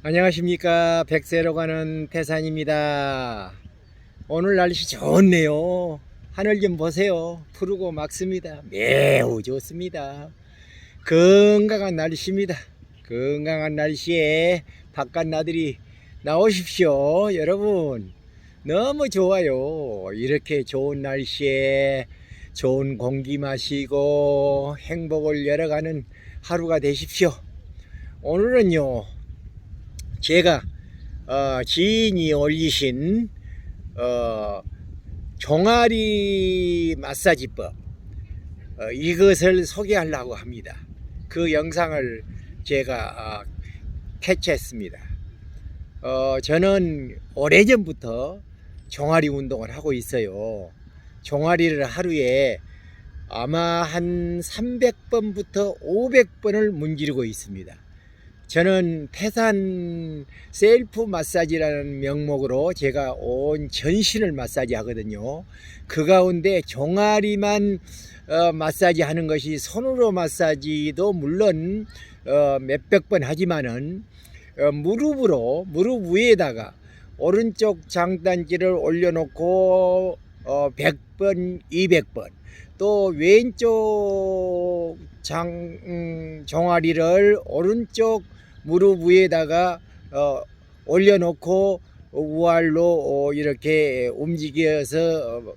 안녕하십니까. 백세로 가는 태산입니다. 오늘 날씨 좋네요. 하늘 좀 보세요. 푸르고 맑습니다. 매우 좋습니다. 건강한 날씨입니다. 건강한 날씨에 바깥 나들이 나오십시오. 여러분 너무 좋아요. 이렇게 좋은 날씨에 좋은 공기 마시고 행복을 열어가는 하루가 되십시오. 오늘은요, 제가 지인이 올리신 종아리 마사지법 이것을 소개하려고 합니다. 그 영상을 제가 캐치했습니다. 저는 오래전부터 종아리 운동을 하고 있어요. 종아리를 하루에 아마 한 300번부터 500번을 문지르고 있습니다. 저는 태산 셀프 마사지라는 명목으로 제가 온 전신을 마사지 하거든요. 그 가운데 종아리만 마사지 하는 것이, 손으로 마사지도 물론 몇백 번 하지만은 무릎 위에다가 오른쪽 장단지를 올려놓고 100번, 200번, 또 왼쪽 종아리를 오른쪽 무릎 위에다가 올려놓고 우알로 이렇게 움직여서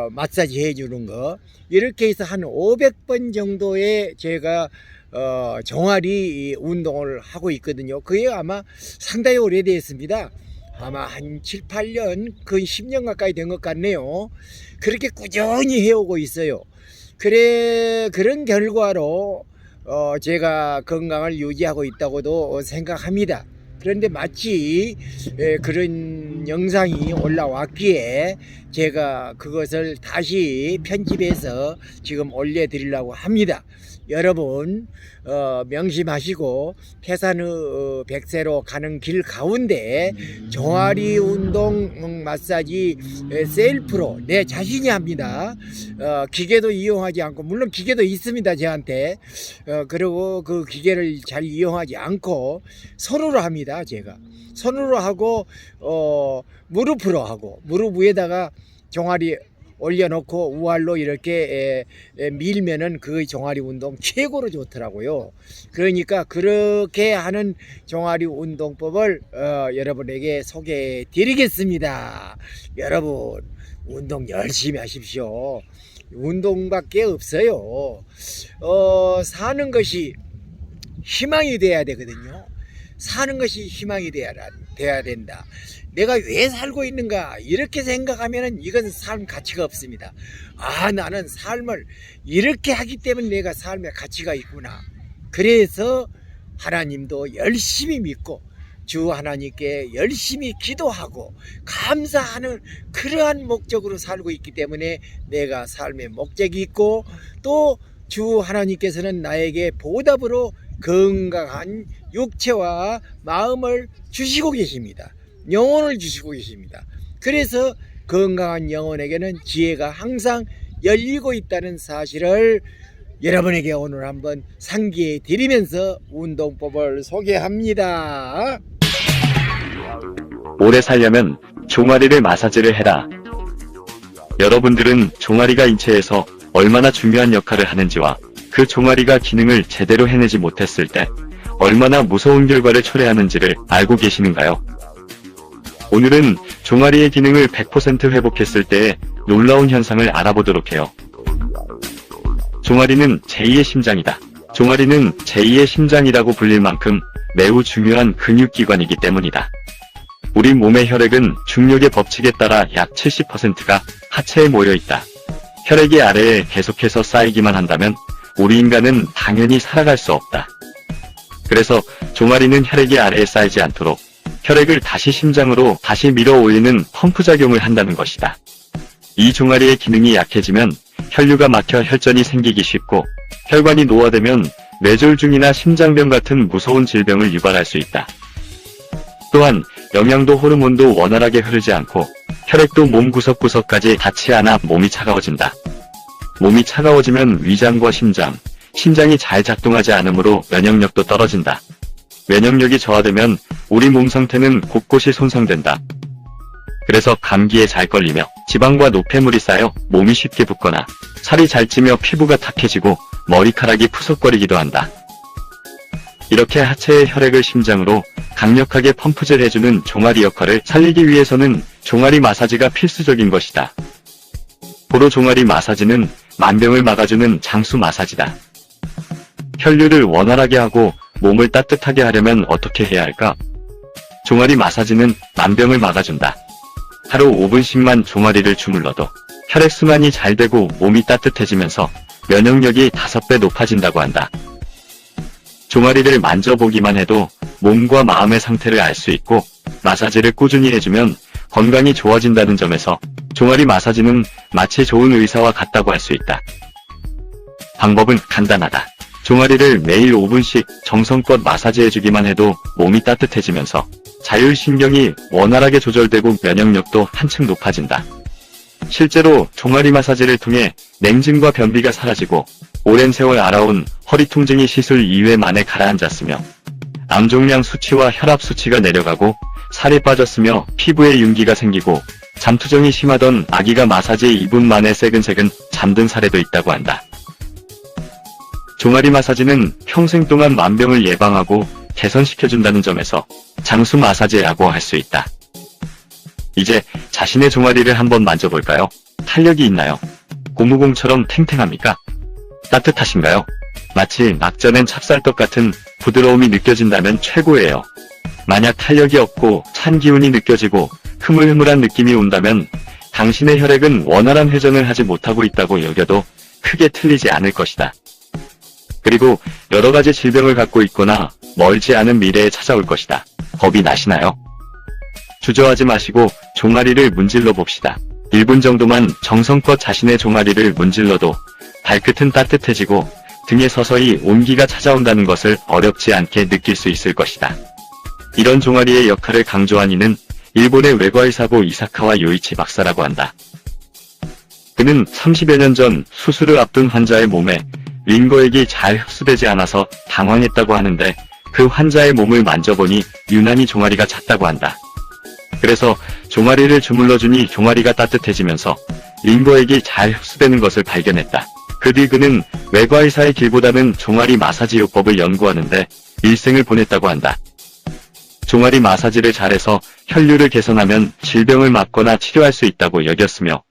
마사지 해주는 거, 이렇게 해서 한 500번 정도의 제가 종아리 운동을 하고 있거든요. 그게 아마 상당히 오래됐습니다. 아마 한 7, 8년, 거의 10년 가까이 된 것 같네요. 그렇게 꾸준히 해오고 있어요. 그런 결과로 제가 건강을 유지하고 있다고도 생각합니다. 그런데 마치 그런 영상이 올라왔기에 제가 그것을 다시 편집해서 지금 올려드리려고 합니다. 여러분 명심하시고, 태산의 백세로 가는 길 가운데 종아리 운동 마사지 셀프로 내 자신이 합니다. 기계도 이용하지 않고, 물론 기계도 있습니다 저한테. 그리고 그 기계를 잘 이용하지 않고 손으로 합니다. 제가 손으로 하고 무릎으로 하고, 무릎 위에다가 종아리 올려놓고 우알로 이렇게 밀면은 그 종아리 운동 최고로 좋더라고요. 그러니까 그렇게 하는 종아리 운동법을 여러분에게 소개해 드리겠습니다. 여러분 운동 열심히 하십시오. 운동밖에 없어요. 사는 것이 희망이 돼야 되거든요. 사는 것이 희망이 돼야 된다. 내가 왜 살고 있는가 이렇게 생각하면 이건 삶 가치가 없습니다. 나는 삶을 이렇게 하기 때문에 내가 삶의 가치가 있구나. 그래서 하나님도 열심히 믿고 주 하나님께 열심히 기도하고 감사하는 그러한 목적으로 살고 있기 때문에 내가 삶의 목적이 있고, 또 주 하나님께서는 나에게 보답으로 건강한 육체와 마음을 주시고 계십니다. 영혼을 주시고 계십니다. 그래서 건강한 영혼에게는 지혜가 항상 열리고 있다는 사실을 여러분에게 오늘 한번 상기해 드리면서 운동법을 소개합니다. 오래 살려면 종아리를 마사지를 해라. 여러분들은 종아리가 인체에서 얼마나 중요한 역할을 하는지와 그 종아리가 기능을 제대로 해내지 못했을 때 얼마나 무서운 결과를 초래하는지를 알고 계시는가요? 오늘은 종아리의 기능을 100% 회복했을 때의 놀라운 현상을 알아보도록 해요. 종아리는 제2의 심장이다. 종아리는 제2의 심장이라고 불릴 만큼 매우 중요한 근육기관이기 때문이다. 우리 몸의 혈액은 중력의 법칙에 따라 약 70%가 하체에 모여있다. 혈액이 아래에 계속해서 쌓이기만 한다면 우리 인간은 당연히 살아갈 수 없다. 그래서 종아리는 혈액이 아래에 쌓이지 않도록 혈액을 다시 심장으로 다시 밀어 올리는 펌프 작용을 한다는 것이다. 이 종아리의 기능이 약해지면 혈류가 막혀 혈전이 생기기 쉽고, 혈관이 노화되면 뇌졸중이나 심장병 같은 무서운 질병을 유발할 수 있다. 또한 영양도 호르몬도 원활하게 흐르지 않고 혈액도 몸 구석구석까지 닿지 않아 몸이 차가워진다. 몸이 차가워지면 위장과 심장이 잘 작동하지 않으므로 면역력도 떨어진다. 면역력이 저하되면 우리 몸 상태는 곳곳이 손상된다. 그래서 감기에 잘 걸리며 지방과 노폐물이 쌓여 몸이 쉽게 붓거나 살이 잘 찌며 피부가 탁해지고 머리카락이 푸석거리기도 한다. 이렇게 하체의 혈액을 심장으로 강력하게 펌프질 해주는 종아리 역할을 살리기 위해서는 종아리 마사지가 필수적인 것이다. 고로 종아리 마사지는 만병을 막아주는 장수 마사지다. 혈류를 원활하게 하고 몸을 따뜻하게 하려면 어떻게 해야 할까? 종아리 마사지는 만병을 막아준다. 하루 5분씩만 종아리를 주물러도 혈액순환이 잘 되고 몸이 따뜻해지면서 면역력이 5배 높아진다고 한다. 종아리를 만져보기만 해도 몸과 마음의 상태를 알 수 있고 마사지를 꾸준히 해주면 건강이 좋아진다는 점에서 종아리 마사지는 마치 좋은 의사와 같다고 할 수 있다. 방법은 간단하다. 종아리를 매일 5분씩 정성껏 마사지해주기만 해도 몸이 따뜻해지면서 자율신경이 원활하게 조절되고 면역력도 한층 높아진다. 실제로 종아리 마사지를 통해 냉증과 변비가 사라지고 오랜 세월 앓아온 허리 통증이 시술 2회 만에 가라앉았으며 암종양 수치와 혈압 수치가 내려가고 살이 빠졌으며 피부에 윤기가 생기고 잠투정이 심하던 아기가 마사지 2분 만에 새근새근 잠든 사례도 있다고 한다. 종아리 마사지는 평생 동안 만병을 예방하고 개선시켜준다는 점에서 장수 마사지라고 할 수 있다. 이제 자신의 종아리를 한번 만져볼까요? 탄력이 있나요? 고무공처럼 탱탱합니까? 따뜻하신가요? 마치 낙져낸 찹쌀떡 같은 부드러움이 느껴진다면 최고예요. 만약 탄력이 없고 찬 기운이 느껴지고 흐물흐물한 느낌이 온다면 당신의 혈액은 원활한 회전을 하지 못하고 있다고 여겨도 크게 틀리지 않을 것이다. 그리고 여러 가지 질병을 갖고 있거나 멀지 않은 미래에 찾아올 것이다. 겁이 나시나요? 주저하지 마시고 종아리를 문질러 봅시다. 1분 정도만 정성껏 자신의 종아리를 문질러도 발끝은 따뜻해지고 등에 서서히 온기가 찾아온다는 것을 어렵지 않게 느낄 수 있을 것이다. 이런 종아리의 역할을 강조한 이는 일본의 외과의사고 이사카와 요이치 박사라고 한다. 그는 30여 년 전 수술을 앞둔 환자의 몸에 링거액이 잘 흡수되지 않아서 당황했다고 하는데 그 환자의 몸을 만져보니 유난히 종아리가 찼다고 한다. 그래서 종아리를 주물러주니 종아리가 따뜻해지면서 링거액이 잘 흡수되는 것을 발견했다. 그 뒤 그는 외과의사의 길보다는 종아리 마사지 요법을 연구하는데 일생을 보냈다고 한다. 종아리 마사지를 잘해서 혈류를 개선하면 질병을 막거나 치료할 수 있다고 여겼으며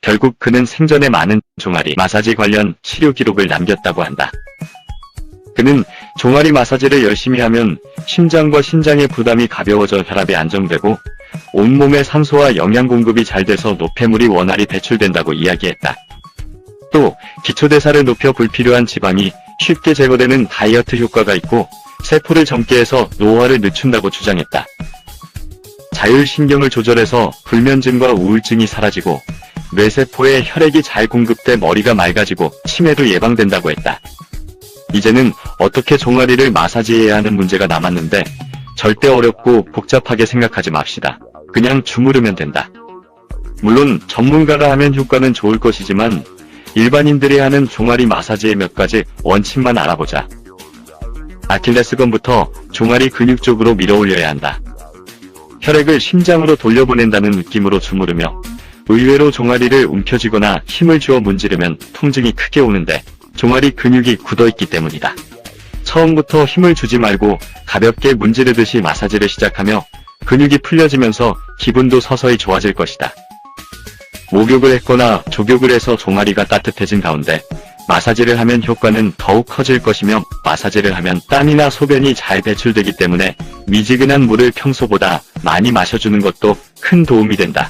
결국 그는 생전에 많은 종아리 마사지 관련 치료 기록을 남겼다고 한다. 그는 종아리 마사지를 열심히 하면 심장과 신장의 부담이 가벼워져 혈압이 안정되고 온몸의 산소와 영양 공급이 잘 돼서 노폐물이 원활히 배출된다고 이야기했다. 또 기초대사를 높여 불필요한 지방이 쉽게 제거되는 다이어트 효과가 있고 세포를 젊게 해서 노화를 늦춘다고 주장했다. 자율신경을 조절해서 불면증과 우울증이 사라지고 뇌세포에 혈액이 잘 공급돼 머리가 맑아지고 치매도 예방된다고 했다. 이제는 어떻게 종아리를 마사지해야 하는 문제가 남았는데 절대 어렵고 복잡하게 생각하지 맙시다. 그냥 주무르면 된다. 물론 전문가가 하면 효과는 좋을 것이지만 일반인들이 하는 종아리 마사지의 몇 가지 원칙만 알아보자. 아킬레스건부터 종아리 근육 쪽으로 밀어 올려야 한다. 혈액을 심장으로 돌려보낸다는 느낌으로 주무르며 의외로 종아리를 움켜쥐거나 힘을 주어 문지르면 통증이 크게 오는데 종아리 근육이 굳어있기 때문이다. 처음부터 힘을 주지 말고 가볍게 문지르듯이 마사지를 시작하며 근육이 풀려지면서 기분도 서서히 좋아질 것이다. 목욕을 했거나 족욕을 해서 종아리가 따뜻해진 가운데 마사지를 하면 효과는 더욱 커질 것이며 마사지를 하면 땀이나 소변이 잘 배출되기 때문에 미지근한 물을 평소보다 많이 마셔주는 것도 큰 도움이 된다.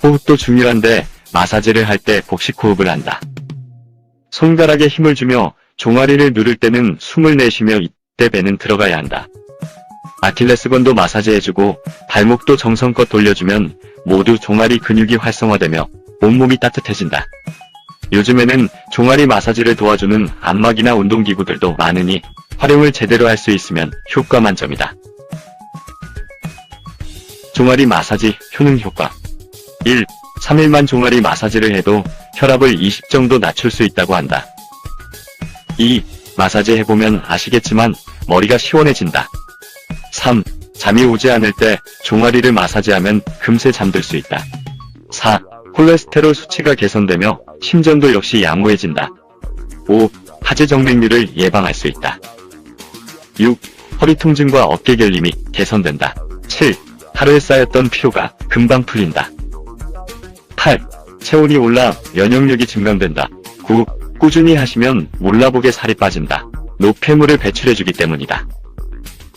호흡도 중요한데 마사지를 할 때 복식 호흡을 한다. 손가락에 힘을 주며 종아리를 누를 때는 숨을 내쉬며 이때 배는 들어가야 한다. 아킬레스건도 마사지해주고 발목도 정성껏 돌려주면 모두 종아리 근육이 활성화되며 온몸이 따뜻해진다. 요즘에는 종아리 마사지를 도와주는 안마기나 운동기구들도 많으니 활용을 제대로 할 수 있으면 효과 만점이다. 종아리 마사지 효능 효과 1. 3일만 종아리 마사지를 해도 혈압을 20 정도 낮출 수 있다고 한다. 2. 마사지 해보면 아시겠지만 머리가 시원해진다. 3. 잠이 오지 않을 때 종아리를 마사지하면 금세 잠들 수 있다. 4. 콜레스테롤 수치가 개선되며 심전도 역시 양호해진다. 5. 하지정맥류를 예방할 수 있다. 6. 허리 통증과 어깨 결림이 개선된다. 7. 하루에 쌓였던 피로가 금방 풀린다. 8. 체온이 올라 면역력이 증강된다. 9. 꾸준히 하시면 몰라보게 살이 빠진다. 노폐물을 배출해주기 때문이다.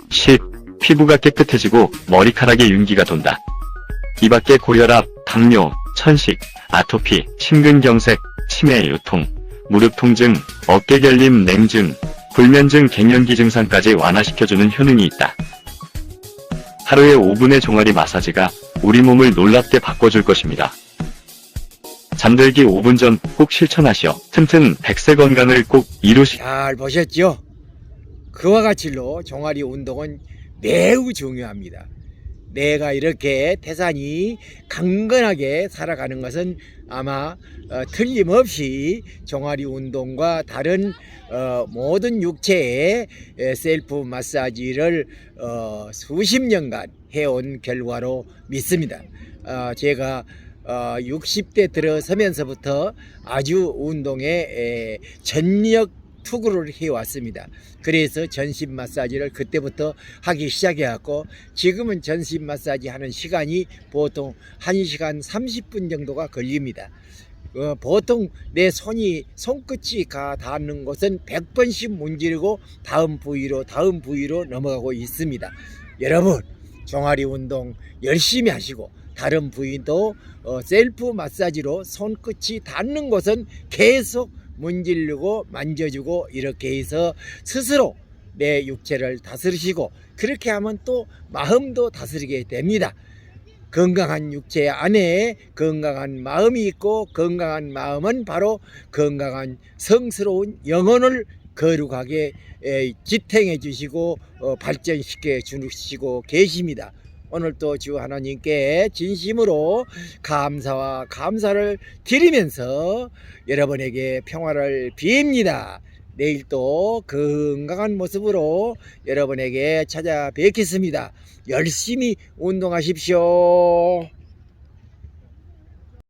10. 피부가 깨끗해지고 머리카락에 윤기가 돈다. 이 밖에 고혈압, 당뇨, 천식, 아토피, 심근경색, 치매, 요통, 무릎 통증, 어깨 결림, 냉증, 불면증, 갱년기 증상까지 완화시켜주는 효능이 있다. 하루에 5분의 종아리 마사지가 우리 몸을 놀랍게 바꿔줄 것입니다. 잠들기 5분 전 꼭 실천하시어 튼튼 100세 건강을 꼭 잘 보셨죠? 그와 같이로 종아리 운동은 매우 중요합니다. 내가 이렇게 태산이 강건하게 살아가는 것은 아마 틀림없이 종아리 운동과 다른 모든 육체의 셀프 마사지를 수십 년간 해온 결과로 믿습니다. 제가 60대 들어서면서부터 아주 운동에 전력 투구를 해왔습니다. 그래서 전신 마사지를 그때부터 하기 시작해갖고 지금은 전신 마사지 하는 시간이 보통 1시간 30분 정도가 걸립니다. 보통 내 손끝이 닿는 곳은 100번씩 문지르고 다음 부위로 넘어가고 있습니다. 여러분 종아리 운동 열심히 하시고 다른 부위도 셀프 마사지로 손끝이 닿는 곳은 계속 문지르고 만져주고 이렇게 해서 스스로 내 육체를 다스리시고 그렇게 하면 또 마음도 다스리게 됩니다. 건강한 육체 안에 건강한 마음이 있고 건강한 마음은 바로 건강한 성스러운 영혼을 거룩하게 지탱해 주시고 발전시켜 주시고 계십니다. 오늘도 주 하나님께 진심으로 감사와 감사를 드리면서 여러분에게 평화를 빕니다. 내일 또 건강한 모습으로 여러분에게 찾아뵙겠습니다. 열심히 운동하십시오.